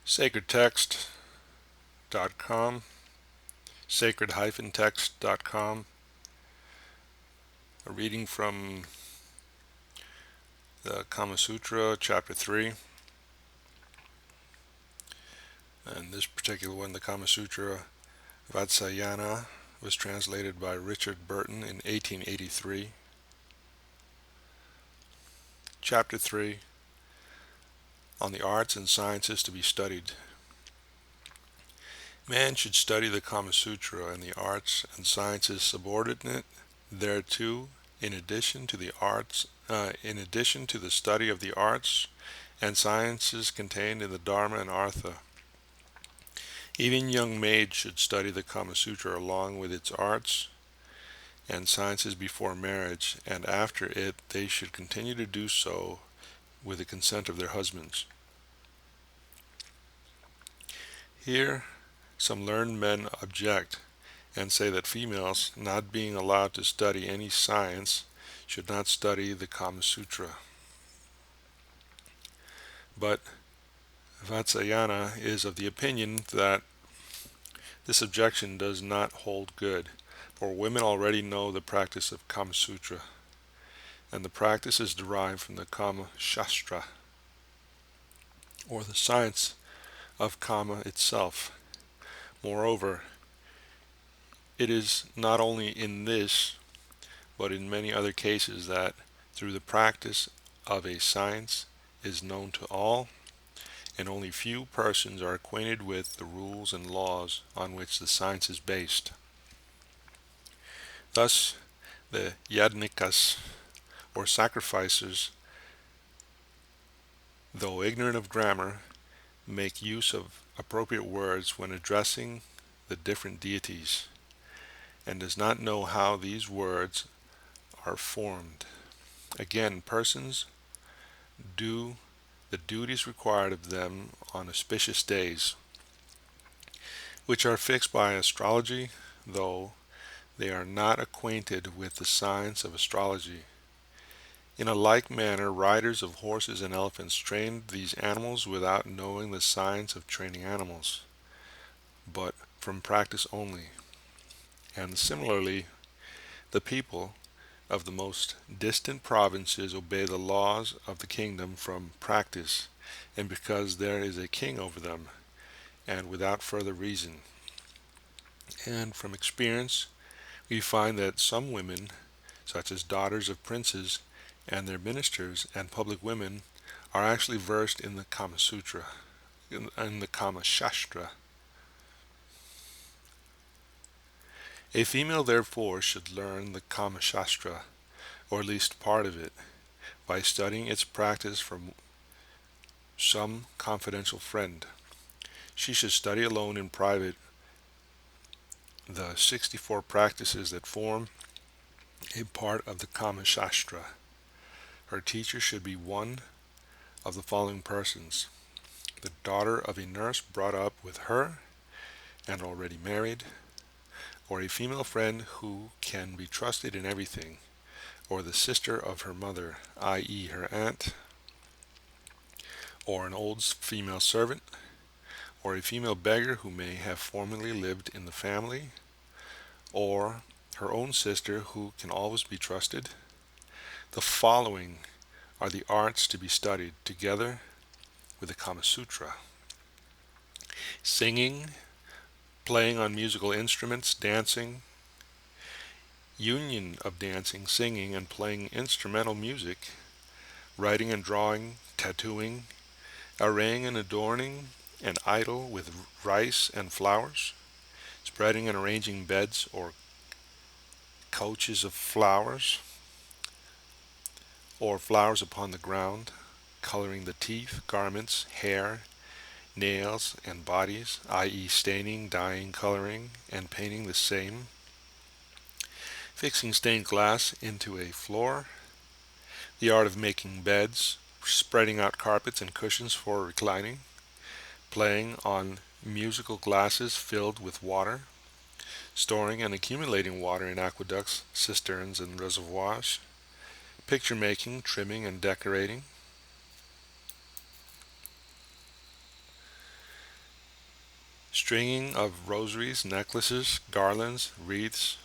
sacredtext.com, sacred-text.com, a reading from the Kama Sutra, Chapter 3. And this particular one, the Kama Sutra of Vatsyayana, was translated by Richard Burton in 1883. Chapter 3, on the arts and sciences to be studied. Man should study the Kama Sutra and the arts and sciences subordinate thereto, in addition to the study of the arts and sciences contained in the Dharma and Artha. Even young maids should study the Kama Sutra along with its arts and sciences before marriage, and after it they should continue to do so with the consent of their husbands. Here, some learned men object and say that females, not being allowed to study any science, should not study the Kama Sutra. But Vatsyayana is of the opinion that this objection does not hold good, for women already know the practice of Kama Sutra, and the practice is derived from the Kama Shastra, or the science of Kama itself. Moreover, it is not only in this, but in many other cases that through the practice of a science is known to all, and only few persons are acquainted with the rules and laws on which the science is based. Thus, the yajnikas, or sacrificers, though ignorant of grammar, make use of appropriate words when addressing the different deities, and does not know how these words are formed. Again, persons do the duties required of them on auspicious days, which are fixed by astrology, though they are not acquainted with the science of astrology. In a like manner, riders of horses and elephants train these animals without knowing the science of training animals, but from practice only. And similarly, the people of the most distant provinces obey the laws of the kingdom from practice, and because there is a king over them, and without further reason. And from experience, we find that some women, such as daughters of princes and their ministers and public women, are actually versed in the Kama Sutra, in the Kama Shastra. A female, therefore, should learn the Kama Shastra, or at least part of it, by studying its practice from some confidential friend. She should study alone in private the 64 practices that form a part of the Kama Shastra. Her teacher should be one of the following persons: the daughter of a nurse brought up with her and already married, or a female friend who can be trusted in everything, or the sister of her mother, i.e. her aunt, or an old female servant, or a female beggar who may have formerly lived in the family, or her own sister who can always be trusted. The following are the arts to be studied together with the Kama Sutra: singing, playing on musical instruments, dancing, union of dancing, singing, and playing instrumental music, writing and drawing, tattooing, arraying and adorning an idol with rice and flowers, spreading and arranging beds or couches of flowers, or flowers upon the ground, coloring the teeth, garments, hair, nails, and bodies, i.e. staining, dyeing, coloring, and painting the same, fixing stained glass into a floor, the art of making beds, spreading out carpets and cushions for reclining, playing on musical glasses filled with water, storing and accumulating water in aqueducts, cisterns, and reservoirs, picture making, trimming, and decorating, stringing of rosaries, necklaces, garlands, wreaths,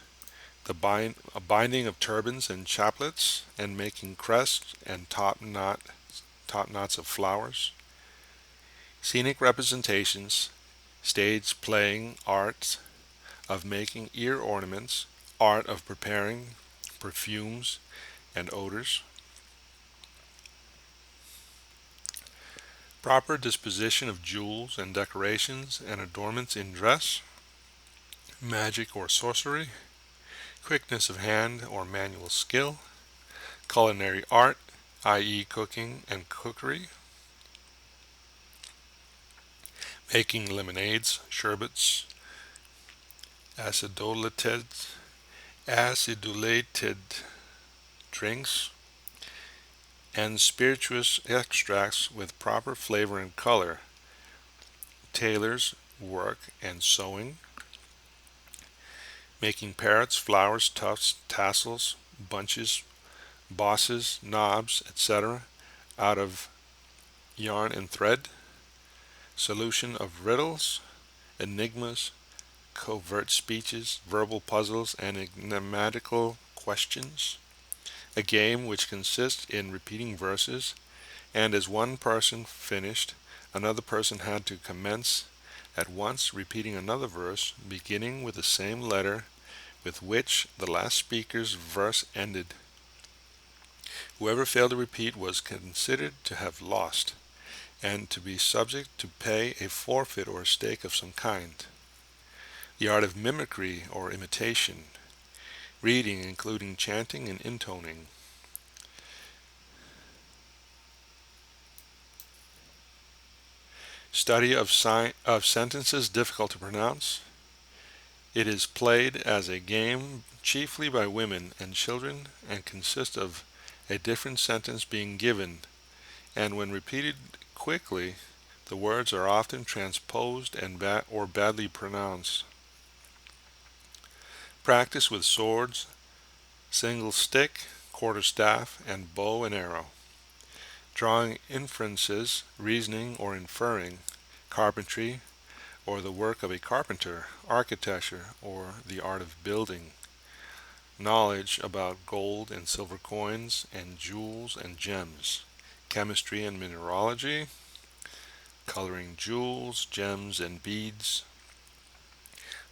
a binding of turbans and chaplets, and making crests and top knots of flowers, scenic representations, stage playing, art of making ear ornaments, art of preparing perfumes and odors, proper disposition of jewels and decorations and adornments in dress, magic or sorcery, quickness of hand or manual skill, culinary art, i.e., cooking and cookery, making lemonades, sherbets, acidulated, acidulated drinks, and spirituous extracts with proper flavor and color, tailor's work and sewing, making parrots, flowers, tufts, tassels, bunches, bosses, knobs, etc., out of yarn and thread, solution of riddles, enigmas, covert speeches, verbal puzzles, and enigmatical questions, a game which consists in repeating verses, and as one person finished, another person had to commence at once repeating another verse, beginning with the same letter with which the last speaker's verse ended. Whoever failed to repeat was considered to have lost, and to be subject to pay a forfeit or a stake of some kind. The art of mimicry or imitation, reading including chanting and intoning. Study of sentences difficult to pronounce. It is played as a game chiefly by women and children and consists of a different sentence being given, and when repeated quickly, the words are often transposed and or badly pronounced. Practice with swords, single stick, quarterstaff, and bow and arrow. Drawing inferences, reasoning or inferring, carpentry, or the work of a carpenter, architecture, or the art of building. Knowledge about gold and silver coins and jewels and gems. Chemistry and mineralogy, coloring jewels, gems, and beads.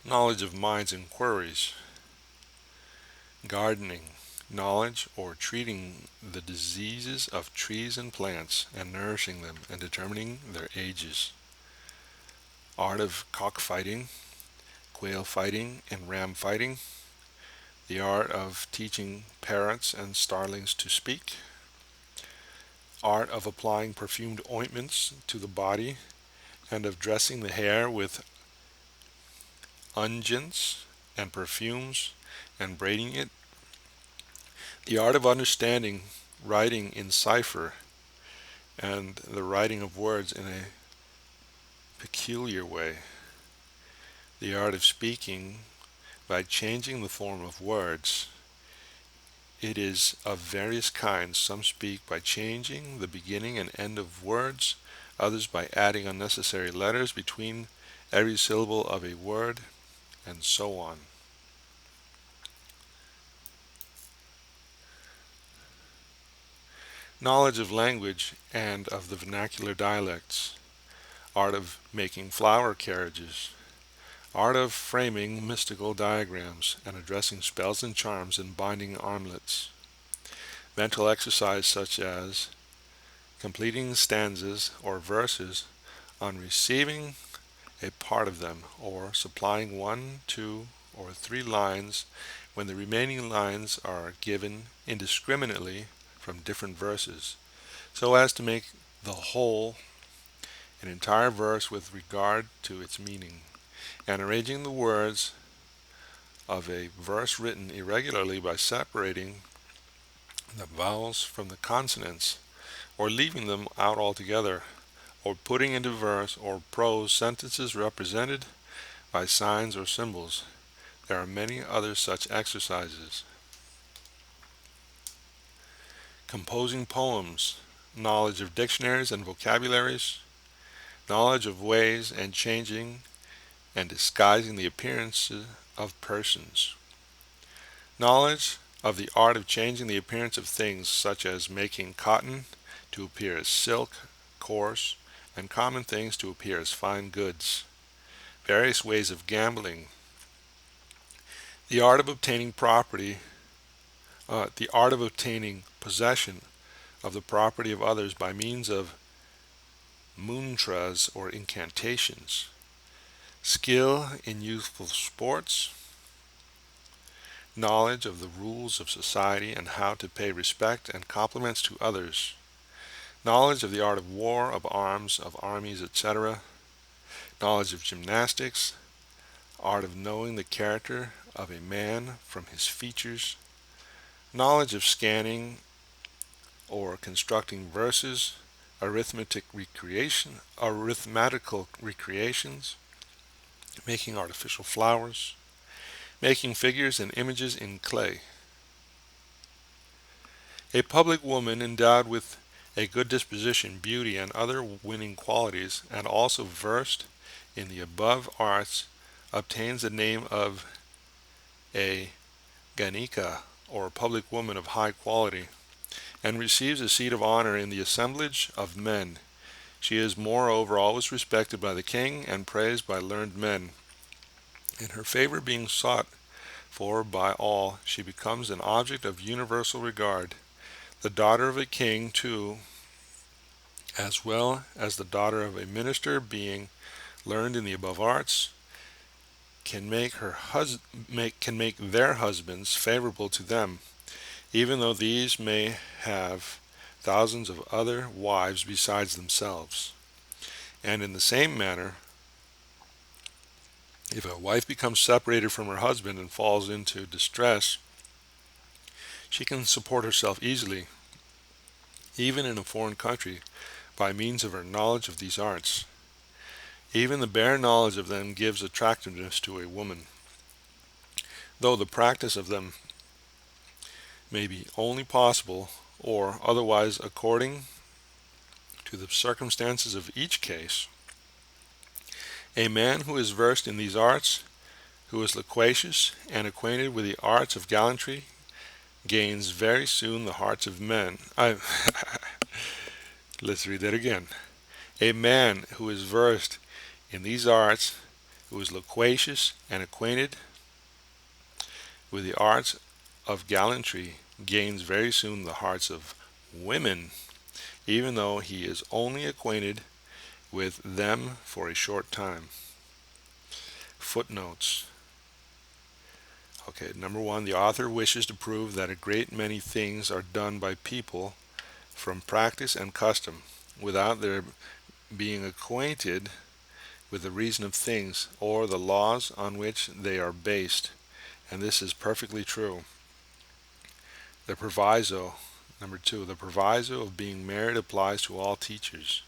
Knowledge of mines and quarries. Gardening, knowledge or treating the diseases of trees and plants and nourishing them and determining their ages. Art of cockfighting, quail fighting, and ram fighting. The art of teaching parrots and starlings to speak. Art of applying perfumed ointments to the body and of dressing the hair with unguents and perfumes and braiding it. The art of understanding writing in cipher and the writing of words in a peculiar way. The art of speaking by changing the form of words. It is of various kinds. Some speak by changing the beginning and end of words, others by adding unnecessary letters between every syllable of a word, and so on. Knowledge of language and of the vernacular dialects. Art of making flower carriages. Art of framing mystical diagrams and addressing spells and charms and binding armlets. Mental exercise such as completing stanzas or verses on receiving a part of them, or supplying 1, 2, or 3 lines when the remaining lines are given indiscriminately from different verses, so as to make the whole an entire verse with regard to its meaning, and arranging the words of a verse written irregularly by separating the vowels from the consonants, or leaving them out altogether, or putting into verse or prose sentences represented by signs or symbols. There are many other such exercises. Composing poems, knowledge of dictionaries and vocabularies, knowledge of ways and changing and disguising the appearance of persons. Knowledge of the art of changing the appearance of things, such as making cotton to appear as silk, coarse, and common things to appear as fine goods. Various ways of gambling. The art of obtaining the art of obtaining possession of the property of others by means of mantras or incantations. Skill in youthful sports. Knowledge of the rules of society and how to pay respect and compliments to others. Knowledge of the art of war, of arms, of armies, etc. Knowledge of gymnastics. Art of knowing the character of a man from his features. Knowledge of scanning or constructing verses, arithmetical recreations, making artificial flowers, making figures and images in clay. A public woman endowed with a good disposition, beauty, and other winning qualities, and also versed in the above arts, obtains the name of a Ganika, or public woman of high quality, and receives a seat of honor in the assemblage of men. She is moreover always respected by the king and praised by learned men. In her favor being sought for by all, she becomes an object of universal regard. The daughter of a king, too, as well as the daughter of a minister, being learned in the above arts, can make their husbands favorable to them, even though these may have thousands of other wives besides themselves. And in the same manner, if a wife becomes separated from her husband and falls into distress, she can support herself easily, even in a foreign country, by means of her knowledge of these arts. Even the bare knowledge of them gives attractiveness to a woman, though the practice of them may be only possible or otherwise according to the circumstances of each case. A man who is versed in these arts, who is loquacious and acquainted with the arts of gallantry, gains very soon the hearts of men. Let's read that again. A man who is versed in these arts, who is loquacious and acquainted with the arts of gallantry, gains very soon the hearts of women, even though he is only acquainted with them for a short time. Footnotes. Okay, number 1, the author wishes to prove that a great many things are done by people from practice and custom, without their being acquainted with the reason of things or the laws on which they are based, and this is perfectly true. The proviso, number 2, the proviso of being married applies to all teachers.